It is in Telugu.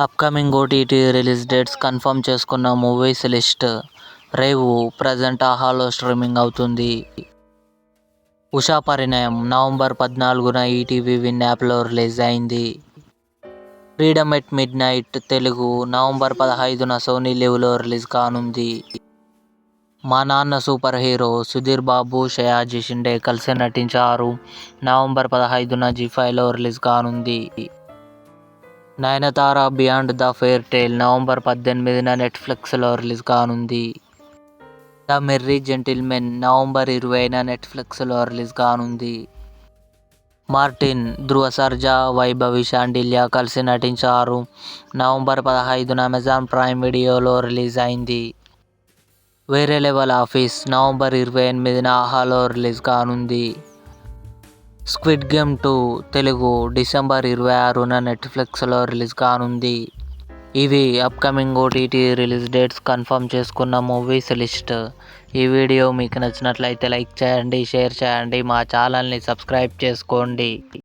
Upcoming OTT release dates confirm చేసుకున్న మూవీస్ లిస్ట్. రేవు ప్రజెంట్ ఆహాలో స్ట్రీమింగ్ అవుతుంది. ఉషా పరిణయం నవంబర్ 14న ఈటీవీ విన్ యాప్లో రిలీజ్ అయింది. Freedom at midnight Telugu November 15న సోనీ లివ్లో రిలీజ్ కానుంది. మా నాన్న సూపర్ హీరో సుధీర్ బాబు, షయాజీ షిండే కలిసి నటించారు. నవంబర్ 15న జీ5లో రిలీజ్ కానుంది. Nayanthara beyond the fairy tale November 18న నెట్ఫ్లిక్స్లో రిలీజ్ కానుంది. ద మెర్రీ జెంటిల్మెన్ నవంబర్ 20న నెట్ఫ్లిక్స్లో రిలీజ్ కానుంది. మార్టిన్, ధ్రువ సర్జా, వైభవి శాండిల్య కలిసి నటించారు. నవంబర్ 15న అమెజాన్ ప్రైమ్ వీడియోలో రిలీజ్ అయింది. వేరే లెవెల్ ఆఫీస్ నవంబర్ 28న ఆహాలో రిలీజ్ కానుంది. స్క్విడ్ గేమ్ 2 తెలుగు డిసెంబర్ 26న నెట్ఫ్లిక్స్లో రిలీజ్ కానుంది. ఇవి upcoming OTT release dates confirm చేసుకున్న మూవీస్ లిస్ట్. ఈ వీడియో మీకు నచ్చినట్లయితే లైక్ చేయండి, షేర్ చేయండి, మా ఛానల్ని సబ్స్క్రైబ్ చేసుకోండి.